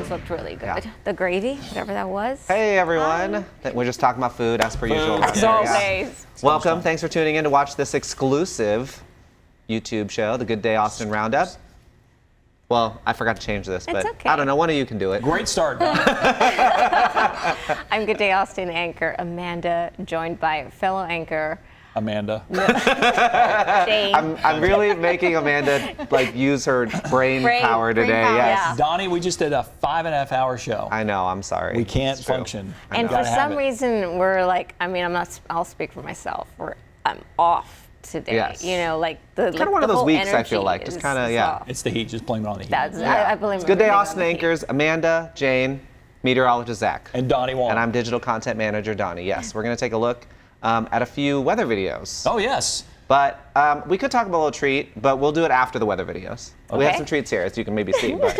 those looked really good. Yeah. The gravy, whatever that was. Hey everyone. We're just talking about food as per usual. As always. Welcome. Thanks for tuning in to watch this exclusive YouTube show, the Good Day Austin Roundup. Well, I forgot to change this, but okay. I don't know. One of you can do it. Great start. I'm Good Day Austin anchor Amanda, joined by fellow anchor Amanda. Jane. I'm really making Amanda use her brain power today. power, Yes. yeah. Donnie, we just did a 5.5-hour show. I know. I'm sorry. We can't It's true. function. And for some reason, we're like, I'll speak for myself. I'm off today. Yes. You know, like the Kind of one of those whole weeks, I feel energy like. Just is kind of, yeah. off. It's the heat. Just blame it on the heat. That's, Yeah. I blame It's Good Day everything on Austin the heat. anchors Amanda, Jane, meteorologist Zach. And Donny Wong. And I'm digital content manager Donnie. Yes, we're going to take a look at a few weather videos. Oh, yes. But we could talk about a little treat, but we'll do it after the weather videos. We have some treats here, as you can maybe see. But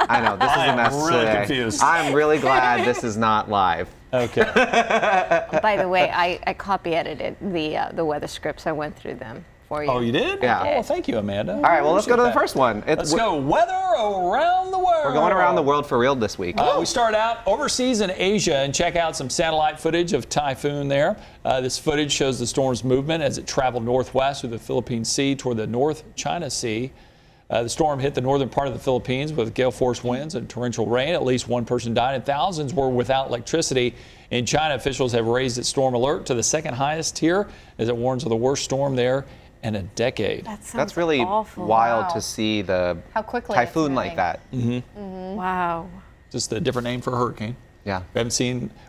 I know, this is a mess really today. confused. I'm really glad this is not live. Okay. By the way, I copy edited the weather scripts. I went through them for you. Oh, you did? Yeah. Oh, well, thank you, Amanda. All right, well, let's go to the Appreciate first one. that. Let's go weather around the world. We're going around the world for real this week. We start out overseas in Asia and check out some satellite footage of typhoon there. This footage shows the storm's movement as it traveled northwest through the Philippine Sea toward the North China Sea. The storm hit the northern part of the Philippines with gale force winds and torrential rain. At least one person died and thousands were without electricity. In China, officials have raised its storm alert to the second highest tier as it warns of the worst storm there in a decade. That's really awful. wild to see the How quickly it's typhoon like moving. that. Wow. Just a different name for a hurricane. Yeah.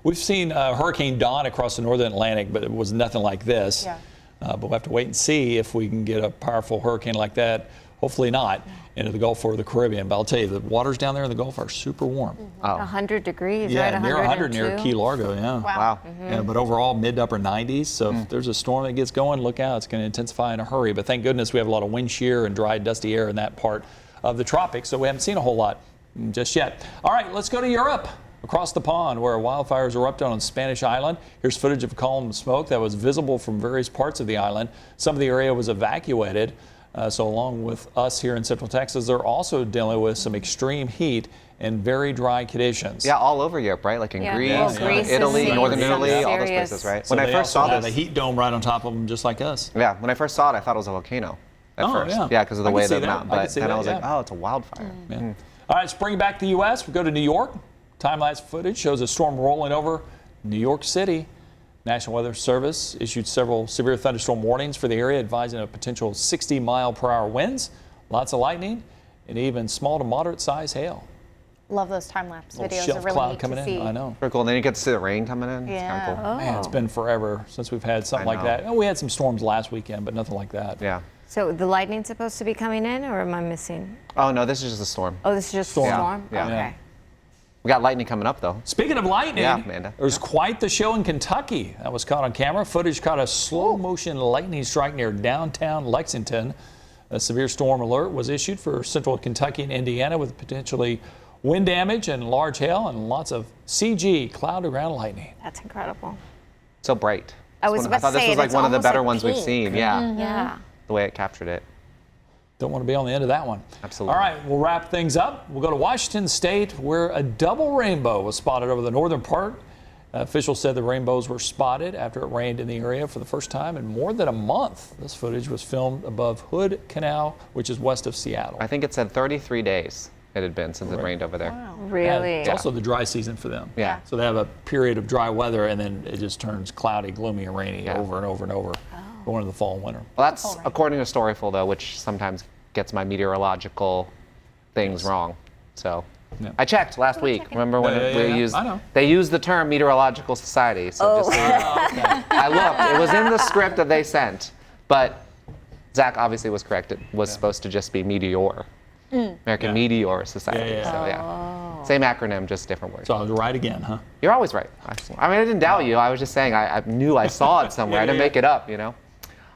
We've seen Hurricane Dawn across the northern Atlantic, but it was nothing like this. Yeah. But we'll have to wait and see if we can get a powerful hurricane like that. Hopefully not into the Gulf or the Caribbean. But I'll tell you, the waters down there in the Gulf are super warm. 100 degrees, Yeah, right? near 100 near 102. Key Largo. Yeah. Wow. Yeah, but overall, mid to upper 90s. So if there's a storm that gets going, look out. It's going to intensify in a hurry. But thank goodness we have a lot of wind shear and dry, dusty air in that part of the tropics. So we haven't seen a whole lot just yet. All right, let's go to Europe. Across the pond where wildfires erupted on Spanish Island. Here's footage of a column of smoke that was visible from various parts of the island. Some of the area was evacuated. So along with us here in Central Texas, they're also dealing with some extreme heat and very dry conditions. Yeah, all over Europe, right? Like in Greece, Yeah. Greece is Italy, seeing Northern some Italy, all those serious- places, right? So When I they first also saw have this, a heat dome right on top of them, just like us. yeah, when I first saw it, I thought it was a volcano at Oh, first. yeah. Because of the I way can see the that. mountain. I can But see then I that, was like, yeah. oh, it's a wildfire. Yeah. All right, let's bring it back to the U.S. We go to New York. Time-lapse footage shows a storm rolling over New York City. National Weather Service issued several severe thunderstorm warnings for the area, advising of potential 60-mile-per-hour winds, lots of lightning, and even small to moderate-sized hail. Love those time-lapse Little videos. shelf Are really cloud neat coming to in. see. I know. Pretty cool. And then you get to see the rain coming in. It's Yeah. kind of cool. Man, it's been forever since we've had something I like know. that. Oh, we had some storms last weekend, but nothing like that. Yeah. So the lightning's supposed to be coming in, or am I missing? Oh, no, this is just a storm. Oh, this is just Storm. a storm? Yeah. Okay. Yeah. We got lightning coming up, though. Speaking of lightning, Yeah, Amanda. there was quite the show in Kentucky. That was caught on camera. Footage caught a slow-motion lightning strike near downtown Lexington. A severe storm alert was issued for central Kentucky and Indiana with potentially wind damage and large hail and lots of CG, cloud-around lightning. That's incredible. So bright. I was I about thought to this say, was like it's one of the almost better like ones we've pink. seen. Yeah. Yeah. The way it captured it. Don't want to be on the end of that one. Absolutely. All right, we'll wrap things up. We'll go to Washington State, where a double rainbow was spotted over the northern part. Officials said the rainbows were spotted after it rained in the area for the first time in more than a month. This footage was filmed above Hood Canal, which is west of Seattle. I think it said 33 days it had been since it rained over there. And Really? it's also the dry season for them. Yeah. So they have a period of dry weather, and then it just turns cloudy, gloomy, and rainy Yeah. over and over and over, going into the fall and winter. Well, that's according to Storyful, though, which sometimes gets my meteorological things wrong. So Yeah. I checked last week. Remember when Yeah, we used? I know. They used the term meteorological society. So just so you know. I looked. It was in the script that they sent, but Zach obviously was correct. It was supposed to just be Meteor, American Yeah. Meteor Society. Yeah. So yeah, same acronym, just different words. So I was right again, huh? You're always right. I mean, I didn't doubt you. I was just saying I knew I saw it somewhere. I didn't make it up, you know.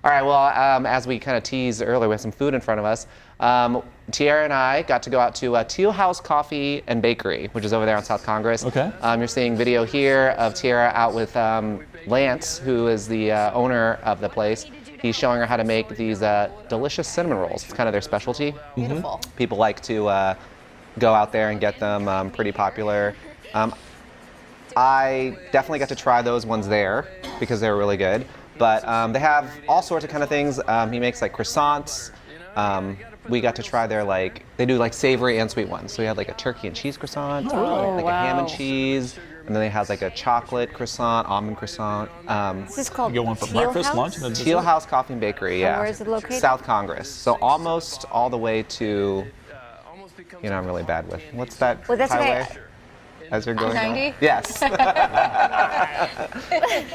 All right, well, as we kind of teased earlier, we have some food in front of us. Tiara and I got to go out to Teal House Coffee and Bakery, which is over there on South Congress. Okay. You're seeing video here of Tiara out with Lance, who is the owner of the place. He's showing her how to make these delicious cinnamon rolls. It's kind of their specialty. Beautiful. People like to go out there and get them. Pretty popular. I definitely got to try those ones there because they were really good. But they have all sorts of kind of things. He makes like croissants. We got to try their they do like savory and sweet ones. So we had like a turkey and cheese croissant, like a ham and cheese, and then they have like a chocolate croissant, almond croissant. This is called You get one for Teal breakfast, House? lunch, and then Teal dessert? House Coffee and Bakery, yeah. where is it located? South Congress. So almost all the way to, I'm really bad with, what's that Well, that's highway? okay. As you're going down? 90? Yes. But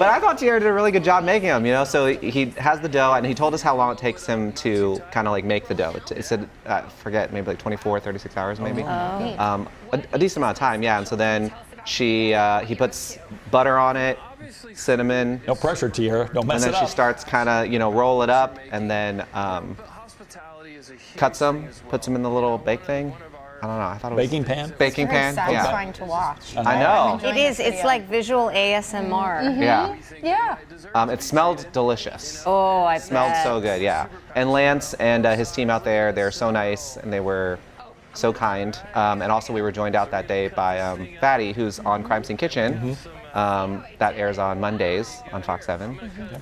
I thought Tier did a really good job making them, So he has the dough, and he told us how long it takes him to kind of make the dough. It said, forget, maybe 24, 36 hours maybe. A decent amount of time, yeah. And so then he puts butter on it, cinnamon, No pressure, Tiara. Don't mess and it then up. she starts kind of, roll it up, and then cuts them, puts them in the little bake thing. I don't know. I thought it was Baking pan? baking Very pan. satisfying to watch. I know. It is. It's like visual ASMR. Yeah. Yeah. It smelled delicious. Oh, I Smelled bet. so good. Yeah. And Lance and his team out there, they're so nice and they were so kind. And also we were joined out that day by Fatty, who's on Crime Scene Kitchen. That airs on Mondays on Fox 7,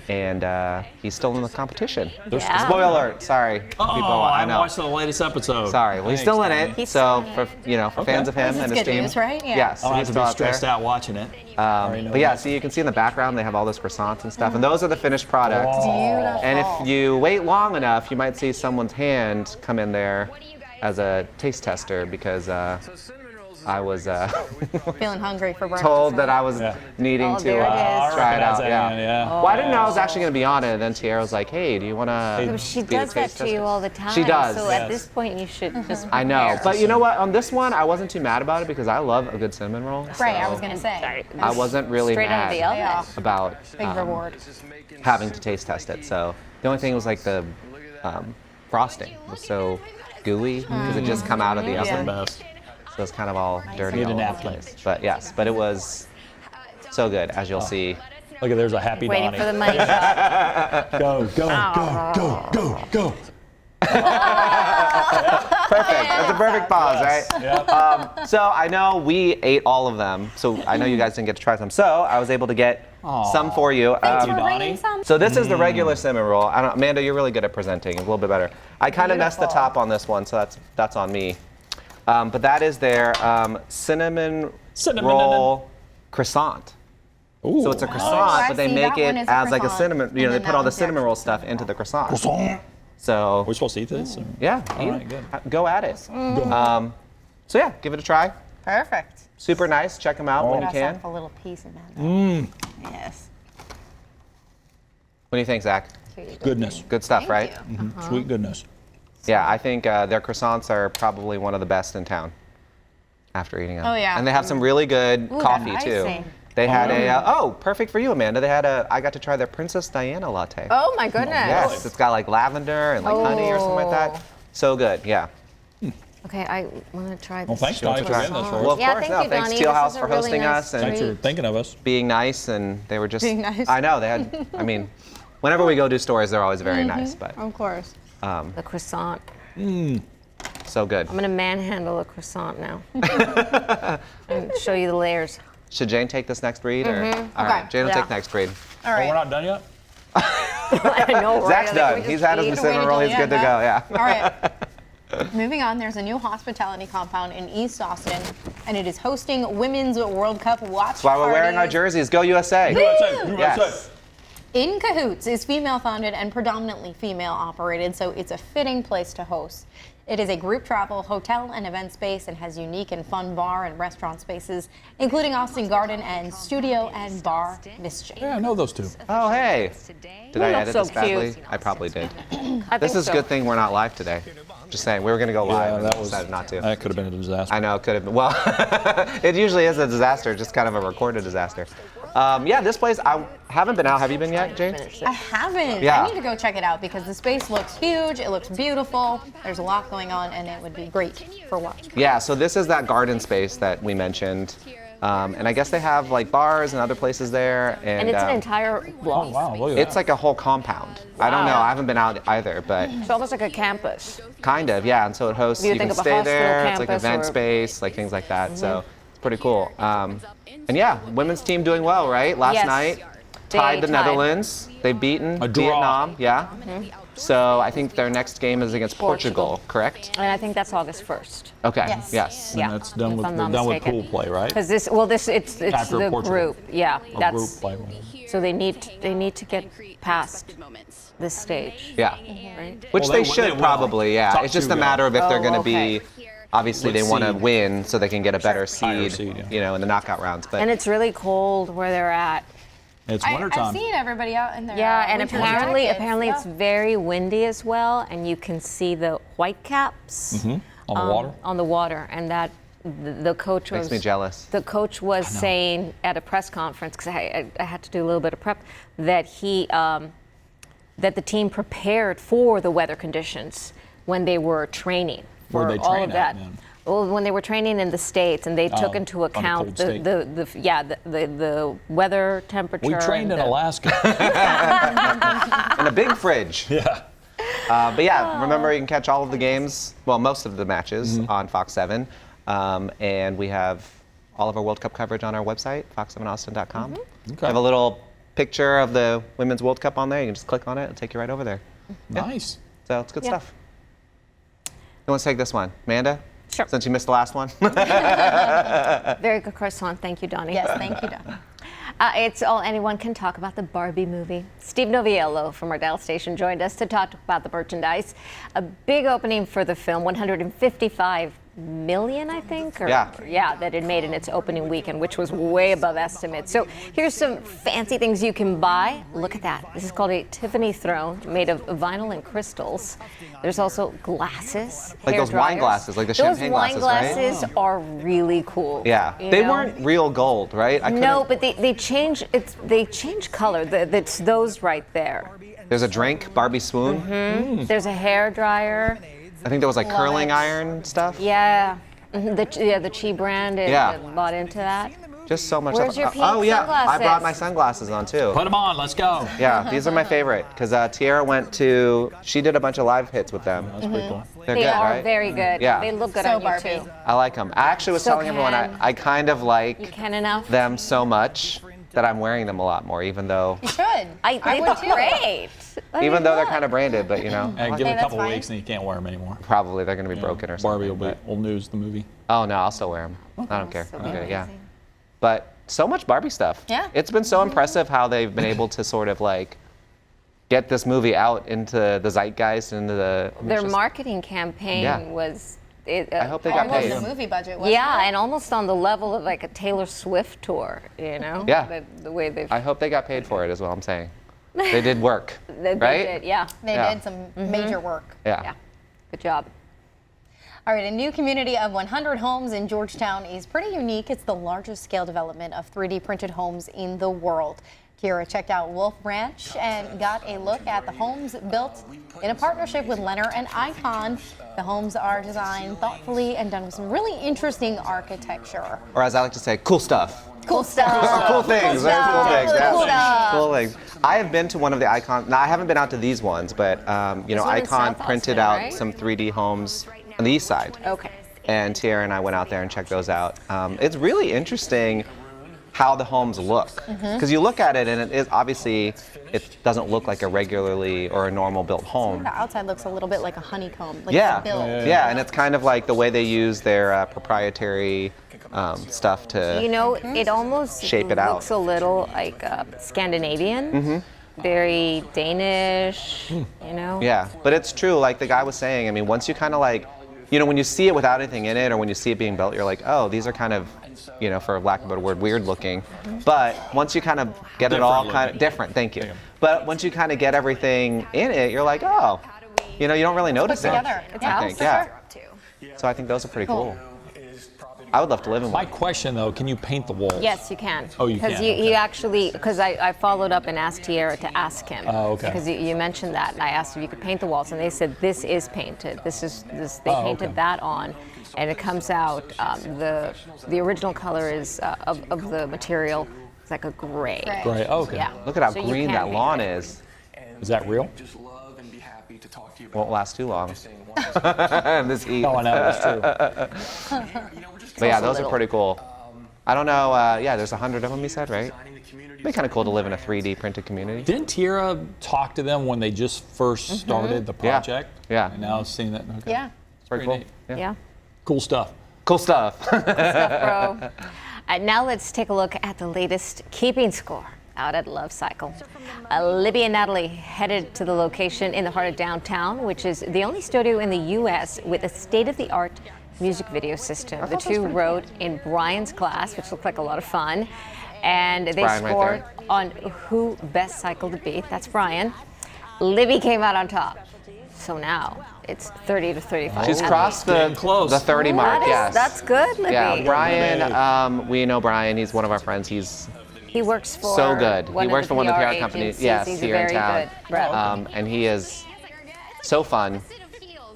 and he's still in the competition. Yeah. Spoiler alert! Sorry, people. I I haven't know. watched the latest episode. Sorry, well, he's still in it. He's So still in for fans of him This is and his good team, news, right? Yeah. yes, I'll have he's to still be out stressed there. out watching it. Already know But yeah, that. so you can see in the background they have all those croissants and stuff, and those are the finished products. Beautiful. And if you wait long enough, you might see someone's hand come in there as a taste tester because I was Feeling hungry for breakfast. told that I was Yeah. needing Oh, to there it is. try it out. Recognize that Yeah. hand, yeah. Well, I didn't know I was actually going to be on it, and then Tiara was like, "Hey, do you want to?" She does that to you all the time. She does. So Yes. at this point, you should just. I know, prepare. but you know what? On this one, I wasn't too mad about it because I love a good cinnamon roll. Right, I so was going to say. I wasn't really Straight out of the mad oven. Yeah. about Big reward. having to taste test it. So the only thing was like the frosting was so gooey because it just come out of the Yeah. oven. Best. So it's kind of all dirty Need a all over the napkin. place. But yes, but it was so good, as you'll see. Look at there's a happy Waiting Donnie. for the money shot. Go, go. Perfect. That's a perfect pause, right? Yeah. So I know we ate all of them. So I know you guys didn't get to try some. So I was able to get some for you. Thanks you, for Donnie. bringing some. So this is the regular cinnamon roll. Amanda, you're really good at presenting. A little bit better. I kind of messed the Beautiful. top on this one, so that's on me. But that is their cinnamon roll croissant. Ooh. So it's a croissant, I but they see. make That it one is a as like a croissant. cinnamon. And They then put that all the one's the cinnamon roll actual stuff into the croissant. Croissant. So We're supposed to eat this? or- yeah, All eat right, it. good. Go at it. So yeah, give it a try. Perfect. Super nice. Check them out when you Cut us can. off a little piece, Amanda. Yes. What do you think, Zach? Goodness. Good stuff, right? Sweet goodness. Yeah, I think their croissants are probably one of the best in town. After eating them. Oh, yeah. And they have some really good coffee that too. icing. They had perfect for you, Amanda. I got to try their Princess Diana latte. Oh my goodness. Yes, it's got like lavender and like honey or something like that. So good, yeah. Okay, I want to try this. Well, thanks, Donnie, for try. getting this for Well, us. of Yeah, course, thank you, thanks Donnie. Teal This House is a for really hosting nice us and Thanks for treat. thinking of us. being nice, and they were just. Being nice. I know they had. I mean, whenever we go do stories, they're always very nice, but Of course. The croissant. so good. I'm gonna manhandle a croissant now. And show you the layers. Should Jane take this next read, or all right, Okay. Jane will Yeah. take next read. All Oh, right. we're not done yet? I know, right? Zach's I think done. we just He's had his eat. cinnamon roll. He's good to go. Yeah. All right. Moving on, there's a new hospitality compound in East Austin, and it is hosting Women's World Cup watch That's why we're wearing our parties. jerseys. Go USA. USA. Yes. In Cahoots is female-founded and predominantly female-operated, so it's a fitting place to host. It is a group travel, hotel, and event space and has unique and fun bar and restaurant spaces, including Austin Garden and Studio and Bar Mischief. Yeah, I know those two. Oh, hey. Did I look edit so this badly? cute. I probably did. I This think is so. a good thing we're not live today. Just saying, we were going to go live, Yeah, and that we was decided not to. That could have been a disaster. I know, it could have been. Well, it usually is a disaster, just kind of a recorded disaster. Yeah, this place, I haven't been out. Have you been yet, Jane? I haven't. Yeah. I need to go check it out because the space looks huge, it looks beautiful, there's a lot going on, and it would be great for watch. Yeah, so this is that garden space that we mentioned. And I guess they have like bars and other places there. And it's an entire block. Oh, wow, look at It's that. like a whole compound. I don't know. I haven't been out either, but It's almost like a campus. kind of, yeah. And so it hosts. You You think can of a stay hospital there. It's like campus event or- space, like things like that. So it's pretty cool. And yeah, women's team doing well, right? Last Yes. night They tied the tied. Netherlands. They've beaten A draw. Vietnam. Yeah. So I think their next game is against Portugal, correct? And I think that's August 1st. Okay. Yes. Yes. And Yeah, that's done if with, I'm they're not done with mistaken. pool play, right? Because it's After the Portugal. group. Yeah, A that's group play. so they need to get past this stage. Yeah. Right? Which Well, they they should will. probably, yeah. Top It's just two a will. matter of if they're Oh, going to okay. be, obviously they Which want to seed? win so they can get a better Higher seed, seed, yeah. you know, in the knockout rounds. But And it's really cold where they're at. It's I've wintertime. seen everybody out in their Yeah, and winter apparently jackets. it's very windy as well, and you can see the white caps On the water? on the water, and that the coach makes was me jealous. The coach was saying at a press conference, because I had to do a little bit of prep, that that the team prepared for the weather conditions when they were training. Where'd for they all train of at, that. then? Well, when they were training in the States, and they took Oh, into on a account cold state. the weather temperature. We trained in and the- Alaska. And a big fridge. Yeah. But yeah, remember you can catch all of the games, well, most of the matches on Fox 7. And we have all of our World Cup coverage on our website, fox7austin.com. Okay. We have a little picture of the Women's World Cup on there. You can just click on it. It'll take you right over there. Nice. So it's good Yeah. stuff. Who wants to take this one? Amanda? Sure. Since you missed the last one. Very good croissant. Thank you, Donny. Yes, thank you, Don. It's all anyone can talk about the Barbie movie. Steve Noviello from our Dallas station joined us to talk about the merchandise. A big opening for the film, 155 million, I think? Yeah. That it made in its opening weekend, which was way above estimates. So here's some fancy things you can buy. Look at that. This is called a Tiffany throne made of vinyl and crystals. There's also glasses. Like hair those wine dryers. glasses, like the champagne Those wine glasses, right? glasses are really cool. Yeah. you They know? weren't real gold, right? I No, couldn't- but they change color. It's those right there. There's a drink, Barbie Swoon. There's a hair dryer. I think there was like Love curling it. iron stuff. Yeah. The Chi brand. Yeah. Bought into that. Just so much Where's stuff. your pink oh yeah, I sunglasses? brought my sunglasses on too. Put them on. Let's go. Yeah, these are my favorite because Tiara she did a bunch of live hits with them. That's pretty cool. They're They good, are right? very good. Yeah. They look good So on you Barbie. too. I like them. I actually was So telling everyone can. I kind of You like can enough. them so much that I'm wearing them a lot more, even though You should. They would look too. great. they're kind of branded, but you know, And give it a that's couple fine. weeks and you can't wear them anymore. probably they're going to be broken or something. Barbie will be but- old news, the movie. Oh no, I'll still wear them. I don't care. So I'm good, yeah. amazing. But so much Barbie stuff. Yeah. It's been so impressive how they've been able to sort of like get this movie out into the zeitgeist, into the. I mean, Their it's just- marketing campaign Yeah. was. I hope they got Almost paid. the movie budget. Wasn't Yeah, it? and almost on the level of like a Taylor Swift tour. You know. Yeah. The way they've. I hope they got paid for it, is what I'm saying. They did work, they right? did. Yeah. They Yeah. did some major work. Yeah. Yeah. Good job. All right, a new community of 100 homes in Georgetown is pretty unique. It's the largest scale development of 3D printed homes in the world. Kira checked out Wolf Ranch and got a look at the homes built in a partnership with Lenner and Icon. The homes are designed thoughtfully and done with some really interesting architecture. Or as I like to say, cool stuff. Cool stuff. Cool things, very cool things. Cool Yeah. stuff. Cool things. I have been to one of the Icon. Now I haven't been out to these ones, but you know, one in Icon South printed Austin, out right? some 3D homes on the east side. Okay. And Tiara and I went out there and checked those out. It's really interesting how the homes look, because you look at it and it is obviously it doesn't look like a regularly or a normal built home. The outside looks a little bit like a honeycomb, like Yeah, a build. yeah, and it's kind of like the way they use their proprietary stuff to. You know, it almost Shape it out. looks a little like Scandinavian, very Danish. You know. Yeah, but it's true. Like the guy was saying, I mean, once you kind of like, you know, when you see it without anything in it, or when you see it being built, you're like, oh, these are kind of, you know, for lack of a better word, weird looking. But once you kind of get it all Different kind of looking. different, thank you. But once you kind of get everything in it, you're like, oh, you know, you don't really notice it. together. It's I house think, for yeah. sure. So I think those are pretty cool. I would love to live in My one. question though, can you paint the walls? Yes, you can. Oh, you Because can, he okay. actually, because I followed up and asked Tierra to ask him. Oh, okay. Because you mentioned that, and I asked if you could paint the walls, and they said this is painted. They painted okay. that on, and it comes out. The original color is of the material. It's like a gray. Great. Okay. Yeah. Look at how So you green can that paint lawn it. is. Is that real? Won't last too long. In this heat. Oh, I know. That's true. But yeah, also those are little. pretty cool. I don't know. Yeah, there's 100 of them. You said, right? It'd be kind of cool to live in a 3D printed community. Didn't Tierra talk to them when they just first started the Yeah. project? Yeah. And now seeing that. Okay. Yeah. Pretty pretty cool. neat. Yeah. Cool stuff. Cool stuff. Bro. Now let's take a look at the latest keeping score out at Love Cycle. Libby and Natalie headed to the location in the heart of downtown, which is the only studio in the U.S. with a state-of-the-art music video system. The two rode in Brian's class, which looked like a lot of fun, and they Brian right scored there. on who best cycle to beat. That's Brian. Libby came out on top. So now it's 30 to 35. She's crossed the Getting close. 30 mark. Yes. That's good, Libby. Yeah, Brian. We know Brian. He's one of our friends. He's He works for so good. One He works of for the one of the PR PR companies. agencies. Yes, He's here a in very town. good rep. And he is so fun.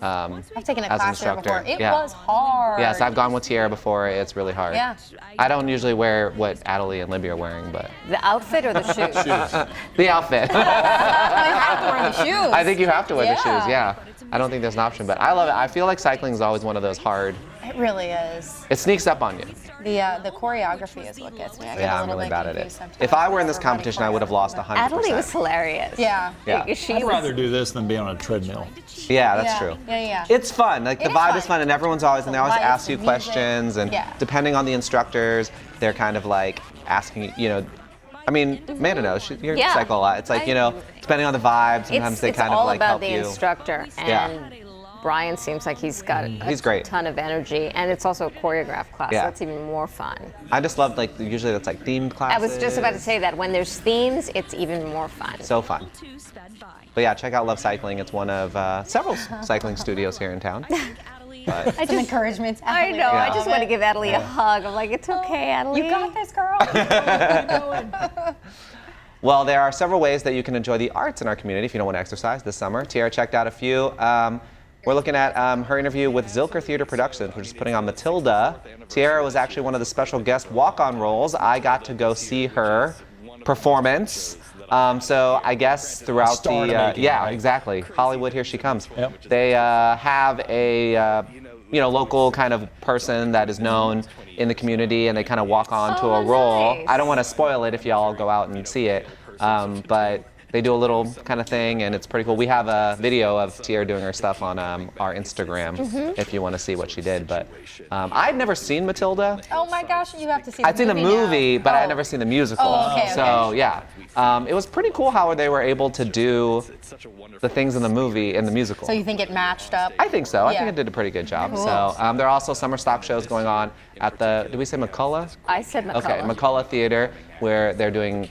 I've taken a as an class there instructor. before. It Yeah. was hard. Yes, I've gone with Tierra before. It's really hard. Yeah. I don't usually wear what Adelie and Libby are wearing, but The outfit or the shoes? the outfit. I have to wear the shoes. I think you have to wear the Yeah. shoes. Yeah. I don't think there's an option, but I love it. I feel like cycling is always one of those hard. It really is. It sneaks up on you. The choreography is what gets me. I get Yeah, a I'm little really bit bad at confused it. sometimes. If I were in this Everybody competition, I would have lost 100%. Adelie was hilarious. Yeah. Yeah. She I'd was, rather do this than be on a treadmill. Yeah, that's Yeah. true. Yeah. It's fun. Like the It is vibe fun. is fun, and everyone's always and they The always lights, ask the you music. questions, and Yeah. depending on the instructors, they're kind of like asking you. I mean, Amanda knows you're Yeah. cycle a lot. It's like depending on the vibe, sometimes they it's kind all of like about help the you. instructor. And Yeah. Brian seems like he's got He's a great. ton of energy, and it's also a choreographed class. Yeah. So that's even more fun. I just love like usually that's like themed classes. I was just about to say that when there's themes, it's even more fun. So fun. But yeah, check out Love Cycling. It's one of several cycling studios here in town. But Some encouragement. to I Adelie. know. I Yeah. just want to give Adelie a hug. I'm like, it's okay, Adelie. You got this, girl. well, there are several ways that you can enjoy the arts in our community if you don't want to exercise this summer. Tierra checked out a few. We're looking at her interview with Zilker Theater Productions, which is putting on Matilda. Tierra was actually one of the special guest walk-on roles. I got to go see her performance. So I guess throughout Star the to making, yeah, right? exactly. Hollywood, here she comes. Yep. They have a local kind of person that is known in the community, and they kind of walk on to a role. nice. I don't want to spoil it if y'all go out and see it, but they do a little kind of thing, and it's pretty cool. We have a video of Tierra doing her stuff on our Instagram if you want to see what she did. But I'd never seen Matilda. Oh my gosh, you have to see the I'd seen the movie now. movie, but I'd Oh. never seen the musical. Oh, okay, So yeah, it was pretty cool how they were able to do the things in the movie in the musical. So you think it matched up? I think so. I think Yeah. it did a pretty good job. Cool. So there are also summer stock shows going on at the, did we say McCullough? I said McCullough. Okay, McCullough Theater, where they're doing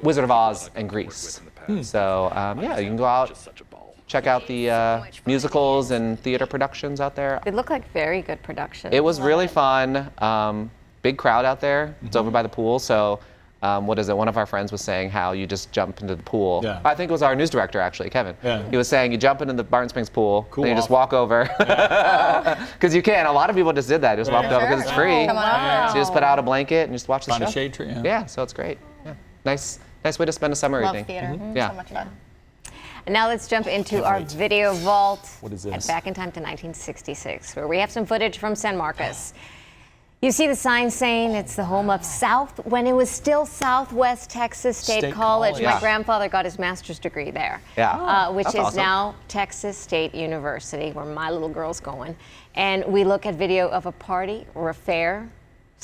Wizard of Oz and Grease. So yeah, you can go out, check out the musicals and theater productions out there. They look like very good production. It was really fun. Big crowd out there. It's over by the pool. So what is it? One of our friends was saying how you just jump into the pool. Yeah. I think it was our news director actually, Kevin. Yeah. He was saying you jump into the Barton Springs pool, Cool then you just off. walk over. Because you can. A lot of people just did that. Just walked over because it's free. Come on over. So you just put out a blanket and just watch the Find show. a shade tree. Yeah. Yeah, so it's great. Yeah. Nice way to spend a summer Love evening. theater. Yeah. So much fun. And now let's jump into Can't our wait. video vault. What is And this? back in time to 1966, where we have some footage from San Marcos. You see the sign saying it's the home of South, when it was still Southwest Texas State State College. College. My Yeah. grandfather got his master's degree there. Yeah. Which That's is awesome. now Texas State University, where my little girl's going. And we look at video of a party or a fair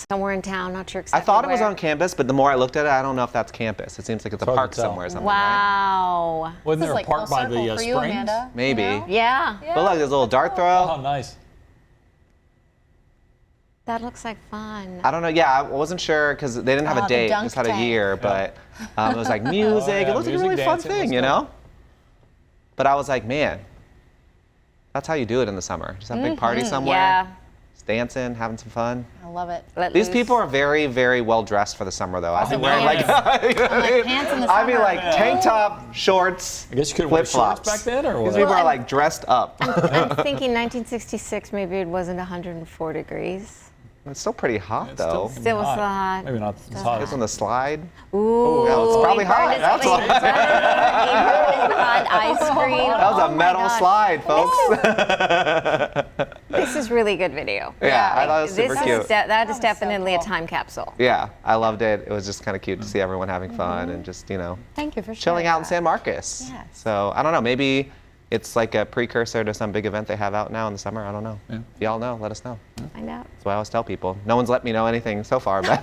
somewhere in town, not sure I exactly thought it was where. on campus, but the more I looked at it, I don't know if that's campus. It seems like it's a hard to park tell. somewhere or something, right? Wow. Wasn't This there is a like park full by circle the for you, springs? Amanda. Maybe. You know? Yeah. But look, there's a little dart throw. Oh, nice. That looks like fun. I don't know. Yeah, I wasn't sure because they didn't have Oh, a the date, dunk just had a tank. year. But it was like music. yeah, It looked like a music, really fun dancing, thing, let's you go. know. But I was like, man, that's how you do it in the summer. Just have a big party somewhere. Yeah. just dancing, having some fun. I love it. Let These loose. people are very, very well dressed for the summer, though. I'd be wearing like, Pants in the I'd be summer. like tank top, shorts, I guess you could wear flip shorts flops. back then, or These what? people are like dressed up. I'm thinking 1966, maybe it wasn't 104 degrees. It's still pretty hot, It's though. Still was hot. Maybe not as hot. It's on the slide. Ooh, no, it's probably he burned hot. his That's fingers. He burned his hot ice cream. That was Oh a my metal God. slide, folks. This is really good video. Yeah, I thought it was super This cute. is that is so definitely a cool. time capsule. Yeah, I loved it. It was just kind of cute to see everyone having fun and just, Thank you for chilling sharing out in that. San Marcos. Yes. So I don't know, maybe it's like a precursor to some big event they have out now in the summer. I don't know. Yeah. If y'all know, let us know. Find out. That's what I always tell people. No one's let me know anything so far, but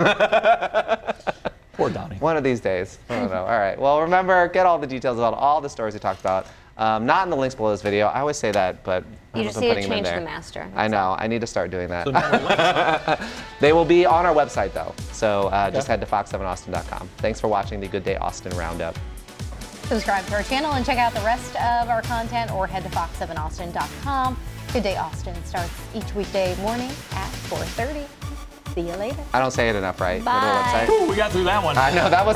Poor Donnie. one of these days. I don't know. All right. Well, remember, get all the details about all the stories we talked about. Not in the links below this video. I always say that, but I You haven't just been need to putting them in change there. the master. I know. I need to start doing that. So no more links. They will be on our website, though. So just head to fox7austin.com. Thanks for watching the Good Day Austin Roundup. Subscribe to our channel and check out the rest of our content, or head to fox7austin.com. Good Day Austin starts each weekday morning at 4:30. See you later. I don't say it enough, right? Go to the Bye. website. Ooh, we got through that one. I know, that was...